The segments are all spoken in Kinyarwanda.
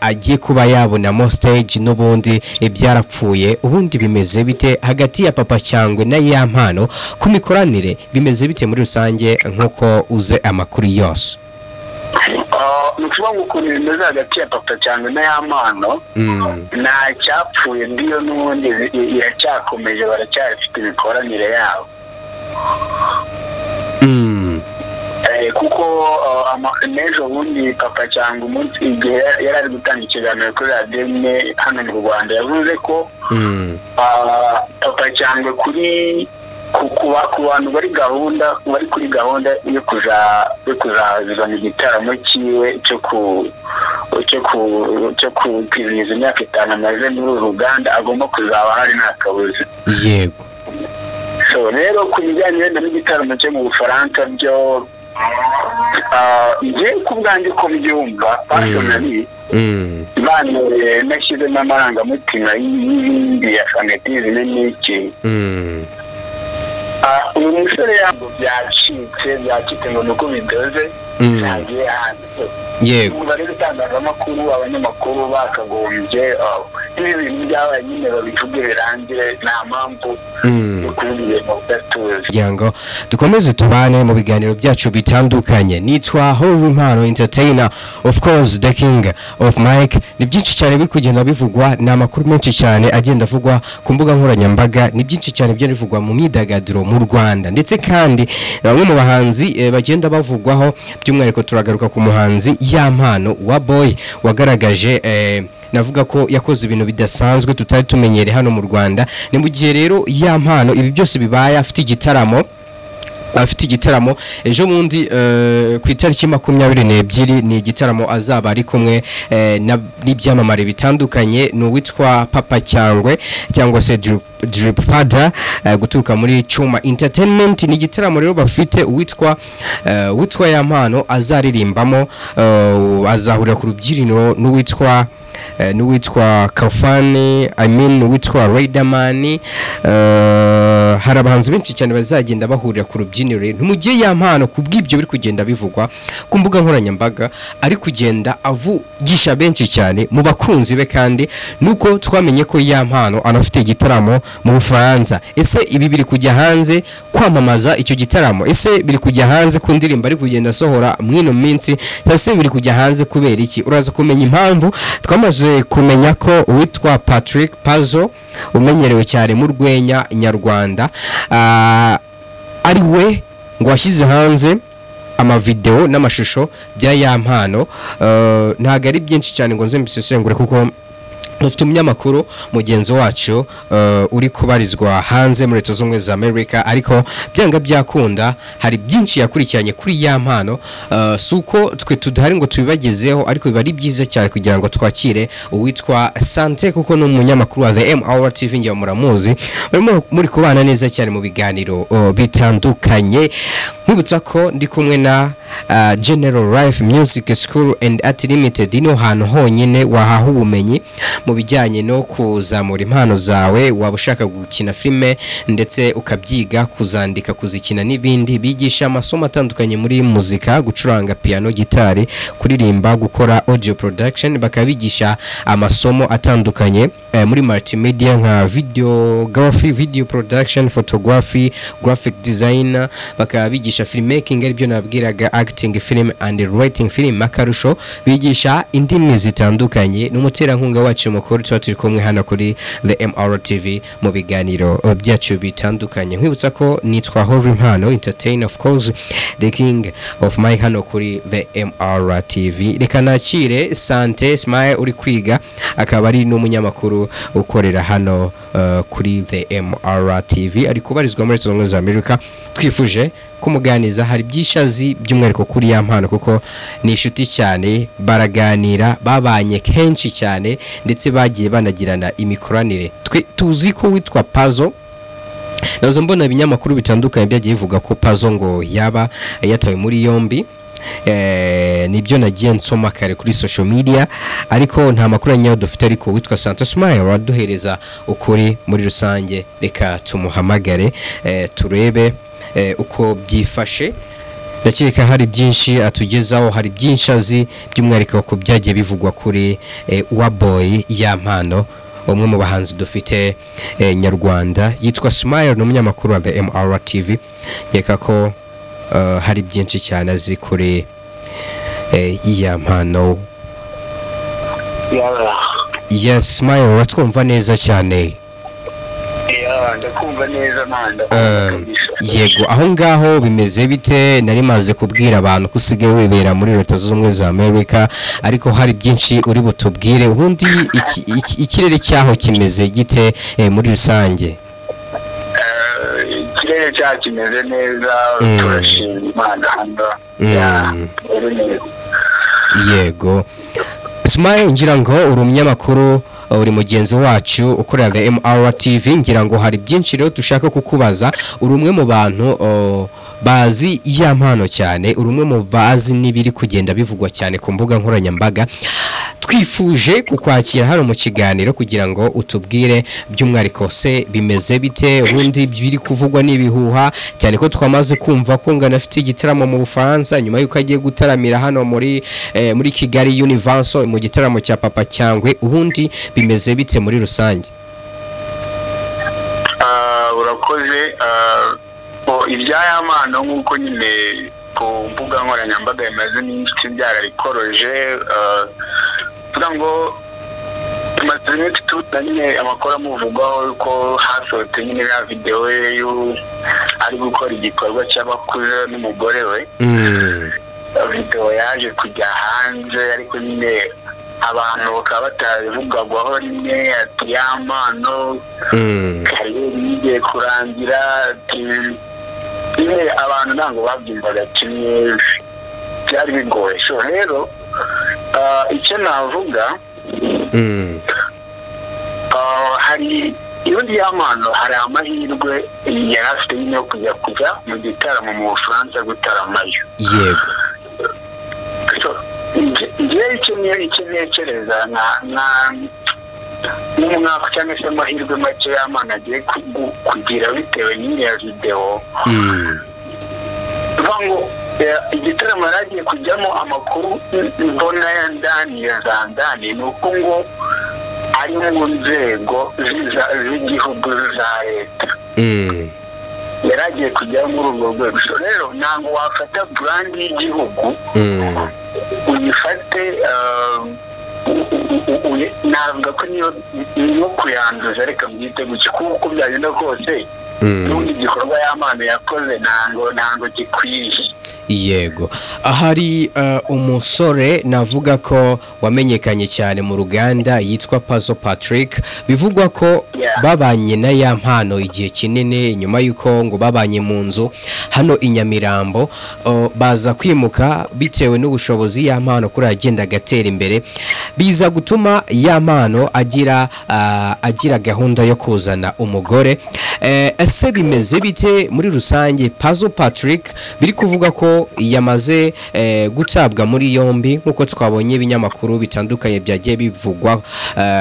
agiye kuba yabonamo stage n'ubundi ibyarapfuye ubundi bimeze bite hagati ya Papa Cyangwe na ya mpano ku mikoranire bimeze bite muri rusange nkuko uze amakuru yose nukuvuga ngo ukuntu bimeze hagati ya Papa Cyangwe na ya mpano nta cyapfuye ndiyo n'ubundi iracyakomeje baracyafite imikoranire yabo kuko n'ejo bundi Papa Cyangwe umunsi igihe yari ari gutanga ikiganiro kuri radiyo imwe hano mu Rwanda yavuze ko Papa Cyangwe ku bantu bari kuri gahunda yo kuzazana igitaramo cyiwe cyo kwizihiza imyaka 5 amaze muri uru ruganda agomba kuzaba hari nta kabuza yego so rero ku bijyanye n'igitaramo cyo mu Bufaransa byo ngiye ku bwanjye ko byumva personally nashyizemo amarangamutima y'ibindi ya fanatisme n'iki uyu musore yabo byacitse ngo nuko bidoze byagiye hanze yego bari itangazamakuru abanyamakuru bakagombye ibi bintu byabaye nyine babivuge birangire nta mpamvu kugira ngo dukomeze tubane mu biganiro byacu bitandukanye nitwa Holy Impano Entertainer of course the king of mic ni byinshi cyane biri kugenda bivugwa na makuru menshi cyane agenda avugwa ku mbuga nkoranyambaga ni byinshi cyane byo bivugwa mu myidagaduro mu Rwanda ndetse kandi bamwe mu bahanzi bagenda bavugwaho by'umwihariko turagaruka ku muhanzi ya mpano wa boy wagaragaje navuga ko yakoze ibintu bidasanzwe tutari tumenyere hano mu Rwanda ni mu gihe rero ya mpano ibi byose bibaye afite igitaramo ejo mundi ku itariki 22 ni igitaramo azaba ari kumwe n'ibyamamare bitandukanye no witwa Papa Cyangwe cyangwa se Drip Pada guturuka muri Chuma Entertainment ni igitaramo rero bafite witwa ya mpano azaririmbamo azahurira ku rubyiniro n'uwitwa Kafani n'uwitwa Riderman hari abahanzi benshi cyane bazagenda bahurira ku rubyiniro ntumugiye ya mpano kubw'ibyo biri kugenda bivugwa ku mbuga nkoranyambaga ari kugenda avugisha benshi cyane mu bakunzi be kandi nuko twamenye ko ya mpano anafite igitaramo mu Bufaransa ese ibi biri kujya hanze kwamamaza icyo gitaramo ese biri kujya hanze ku ndirimbo ari kugenda sohora mwino minsi ese biri kujya hanze kubera iki uraza kumenya impamvu twamaze kumenya ko witwa Patrick Pazo umenyerewe cyane mu rwenya nyarwanda ari we ngo washyize hanze amavideo n'amashusho bya ya mpano ntago ari byinshi cyane ngo nze mbisesengure kuko dufite umunyamakuru mugenzi wacu uri kubarizwa hanze muri Leta Zunze za Amerika ariko byanga byakunda hari byinshi yakurikiranye kuri ya mpano suko twe tudahari ngo tubibagezeho ariko biba ari byiza cyane kugira ngo twakire uwitwa Sante kuko no umunyamakuru wa The MR TV ngiye muramuzi muri kubana neza cyane mu biganiro bitandukanye nkubutsa ko ndi kumwe na General Life Music School and Art Limited ino hantu honyine wahaha ubumenyi mu bijyanye no kuzamura impano zawe waba ushaka gukina filme ndetse ukabyiga kuzandika kuzikina n'ibindi bigisha amasomo atandukanye muri muzika gucuranga piano gitari kuririmba gukora audio production bakabigisha amasomo atandukanye muri multimedia nka videography video production photography graphic design bakabigisha filmmaking aribyo nabwiraga acting film and writing film akarusho bigisha indimi zitandukanye n'umuterankunga wacu mukuru turi kumwe hano kuri The MR TV mu biganiro byacu bitandukanye nkwibutsa ko nitwa Holy Impano Entertainer of course the king of my hano kuri The MR TV reka nakire Sante Smile uri kwiga akaba ari n'umunyamakuru ukorera hano kuri The MR TV ari kubarizwa muri Leta Zunze za Amerika twifuje kumuganiza hari byishazi by'umwihariko kuri ya mpano kuko ni inshuti cyane baraganira babanye kenshi cyane ndetse bagiye banagirana imikoranire tuzi ko witwa Pazo nazo mbona ibinyamakuru bitandukanye byagiye bivuga ko Pazo ngo yaba yatawe muri yombi nibyo nagiye nsoma kare kuri social media ariko nta makuru nyayo dufite ariko witwa Santa Smile waduhereza ukuri muri rusange reka tumuhamagare turebe uko byifashe ndakeka hari byinshi atugezaho, hari byinshi azi by'umwihariko ko byagiye bivugwa kuri Waboy Yampano, umwe mu bahanzi dufite nyarwanda, yitwa Smile, n'umunyamakuru wa The MR TV. Yeka ko hari byinshi cyane azi kuri Yampano. Yes, Smile, watwumva neza cyane. Ndakumva neza manda. Yego, aho ngaho bimeze bite? Nari maze kubwira abantu ko usigaye wibera muri Leta Zunze Ubumwe za Amerika, ariko hari byinshi uri butubwire. Ubundi ikirere cyaho kimeze gite muri rusange? Ikirere cyaho kimeze neza, turashima Imana hano. Yego, Smile, ngira ngo uri umunyamakuru, uri mugenzi wacu ukorera The MR TV, ngira ngo hari byinshi rero dushaka kukubaza. Uri umwe mu bantu bazi Yampano cyane, uri umwe mu bazi n'ibiri kugenda bivugwa cyane ku mbuga nkoranyambaga. Twifuje kukwakira hano mu kiganiro kugira ngo utubwire by'umwihariko se bimeze bite, ubundi biri kuvugwa n'ibihuha cyane ko twamaze kumva ko ngana afite igitaramo mu Bufaransa nyuma yuko agiye gutaramira hano muri Kigali Universal mu gitaramo cya Papa Cyangwe. Ubundi bimeze bite muri rusange? Urakoze. Ibya Yampano nk'uko nyine ku mbuga nkoranyambaga bimaze n'iminsi byararikoroje, kugira ngo tumaze iminsi tutanye amakuru amuvugwaho yuko hasohotse nyine ya video ari gukora igikorwa cy'abakuze n'umugore we. Video yaje kujya hanze, ariko nyine abantu bakaba batavugwaho rimwe ati Yampano kariyeri igiye kurangira. Abantu ntabwo babyumvaga kimwe, byari bigoye. So rero icyo navuga, hari ubundi Yampano hari amahirwe yari afite nyine yo kujya mu gitaramo mu Bufaransa gutaramayo. Yego, njyewe icyo ntekereza n'umwaka cyangwa se amahirwe make Yampano agiye kugira bitewe n'iyo video. Ngo igitaramo yari agiye kujyamo, amakuru mbona ya ndani ya za ndani ni uko ngo ari mu nzego z'igihugu za leta. Yari agiye kujya muri urwo rwego. Rero ntabwo wafata brand y'igihugu uyifate, navuga ko niyo kuyanduza, reka mbyite gutya, kuko byagenda kose n'ubundi igikorwa Yampano yakoze ntabwo gikwiye. Yego, ahari umusore navuga ko wamenyekanye cyane mu Ruganda yitwa Puzzle Patrick, bivugwa ko babanye na Yampano igihe kinini, nyuma yuko ngo babanye mu nzu hano i Nyamirambo, baza kwimuka bitewe n'ubushobozi Yampano kuri agenda gatera imbere, biza gutuma Yampano agira gahunda yo kuzana umugore. Ese bimeze bite muri rusange? Puzzle Patrick biri kuvuga ko yamaze gutabwa muri yombi, nkuko twabonye ibinyamakuru bitandukanye byagiye bivugwa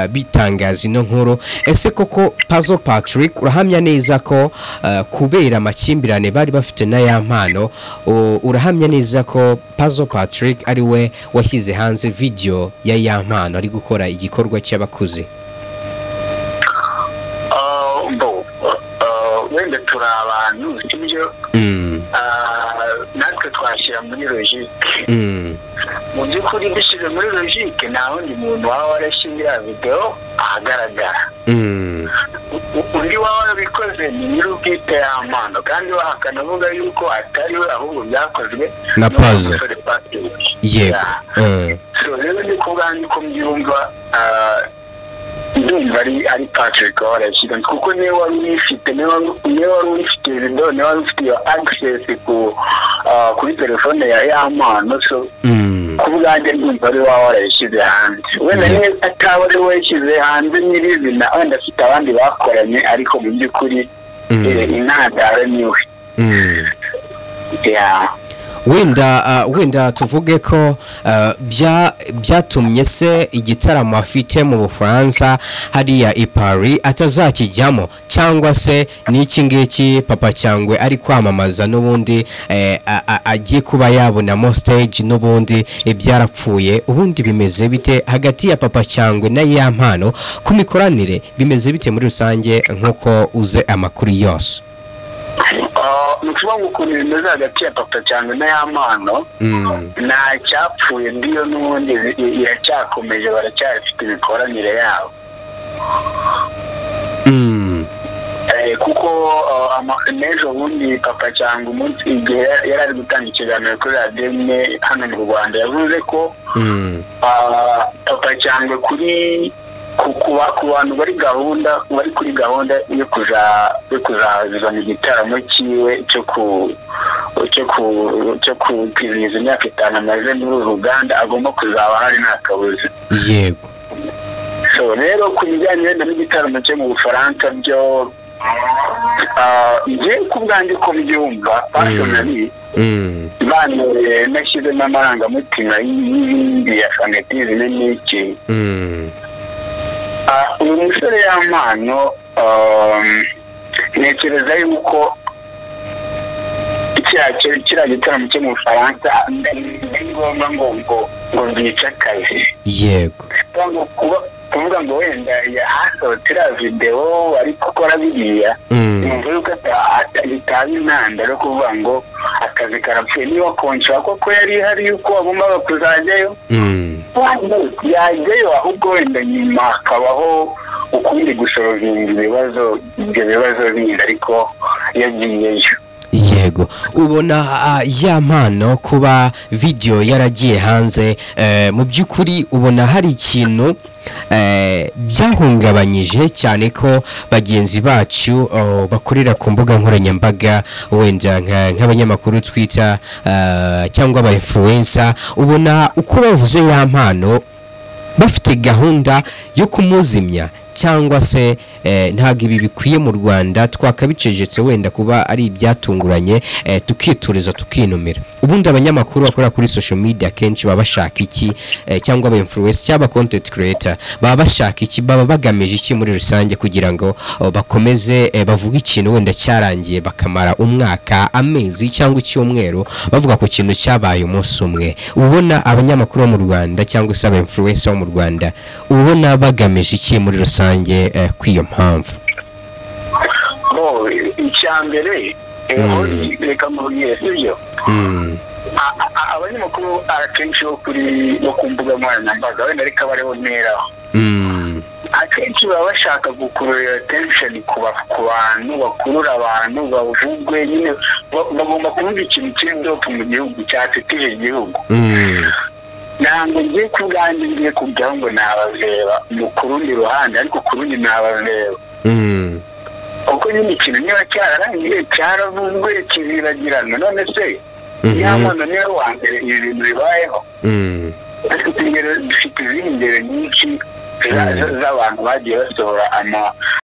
bitangaza ino nkuru. Ese koko Puzzle Patrick urahamya neza ko kubera amakimbirane bari bafite na Yampano, urahamya neza ko Puzzle Patrick ari we washyize hanze video ya Yampano ari gukora igikorwa cy'abakuze? Wenda turi abantu ibyo natwe twashyira muri logique. Mu by'ukuri dushyize muri logique, nta wundi muntu waba warashyira video ahagaragara. Undi waba warabikoze ni nyir'ubwite Yampano, kandi akanavuga yuko atari we ahubwo byakozwe na Puzzle. Yego. So rero ni ku bwanjye ko mbyumva, ndumva ari Patrick warashyize, kuko niwe wari uyifite, niwe wari uyifite video, niwe wari ufite access kuri telefone ya Yampano. So ku bwanjye ndumva ari waba warayishyize hanze. Wenda niwe ataba ari we yashyize hanze nyirizina, wenda afite abandi bakoranye, ariko mu by'ukuri intandaro niwe. wenda tuvuge ko byatumye se igitaramo afite mu Bufaransa hariya i Paris atazakijyamo, cyangwa se n'iki ngiki Papa Cyangwe ari kwamamaza n'ubundi agiye kuba yabonamo stage n'ubundi ibyarapfuye. Ubundi bimeze bite hagati ya Papa Cyangwe na ya mpano ku mikoranire, bimeze bite muri rusange nk'uko uze amakuru yose? Nukuvuga ngo ukuntu bimeze hagati ya Papa Cyangwe na ya mpano nta cyapfuye, ndiyo n'ubundi iracyakomeje, baracyafite imikoranire yabo. Kuko n'ejo bundi Papa Cyangwe umunsi igihe yari ari gutanga ikiganiro kuri radiyo imwe hano mu Rwanda, yavuze ko Papa Cyangwe ku bantu bari kuri gahunda yo kuzaza mu gitaramo cyiwe cyo kwizihiza imyaka 5 amaze muri uru ruganda, agomba kuzaba hari nta kabuza. Yego. So rero ku bijyanye n'igitaramo cyo mu Bufaransa byo ngiye ku bwanjye ko mbyumva personally, banure nashyizemo amarangamutima y'ibindi ya fanatizme n'iki. Uyu musore y'amano ntekereza yuko kiriya gitaramo cyo mu Bufaransa ni ngombwa ngo byice akazi. Yego. Kuvuga ngo wenda hasohotse video ariko ukora biriya, numva yuko bitaba intandaro kuvuga ngo akazi karapfuye. Niba konshaka ko yari hari yuko agomba kuzajyayo, yajyayo, ahubwo wenda nyuma hakabaho ukundi gusorovinga ibyo bibazo bindi, ariko yagiyeyo. Yego. Ubona ya mpano kuba video yaragiye hanze, mu by'ukuri ubona hari ikintu byahungabanyije cyane ko bagenzi bacu bakorera ku mbuga nkoranyambaga, wenda nk'abanyamakuru twita cyangwa aba influencer, ubona uko bavuze ya mpano bafite gahunda yo kumuzimya, cyangwa se ntago ibi bikwiye mu Rwanda, twakabicejetse wenda kuba ari ibyatunguranye tukituriza tukinumira. Ubundi abanyamakuru bakora kuri social media kenshi baba bashaka iki, cyangwa aba influencer cyangwa content creator baba bashaka iki, baba bagamije iki muri rusange kugira ngo bakomeze bavuga ikintu wenda cyarangiye bakamara umwaka, amezi cyangwa icyumweru bavuga ku kintu cyabaye umunsi umwe. Ubona abanyamakuru bo mu Rwanda cyangwa se aba influencer bo mu Rwanda, ubona bagamije iki muri rusange kw'iyo mpamvu? Icyambere reka mubwire sibyo, abanyamakuru akenshi bo ku mbuga nkoranyambaga wenda ariko bariho nteraho, akenshi baba bashaka gukurura attention ku bantu, bakurura abantu bavugwe, nyine bagomba kuvuga ikintu cy'indoto mu gihugu cyatitije igihugu. Ntabwo ngiye ku bwanjye ngiye kujyaho ngo nabazeba ku rundi ruhande, ariko ku rundi nabazeba uko nyine ikintu niba cyararangiye cyaravuzwe kizibagirana. None se nyamana niwe wa mbere ibi bintu bibayeho? Dufite izindi ngero nyinshi z'abantu bagiye basohora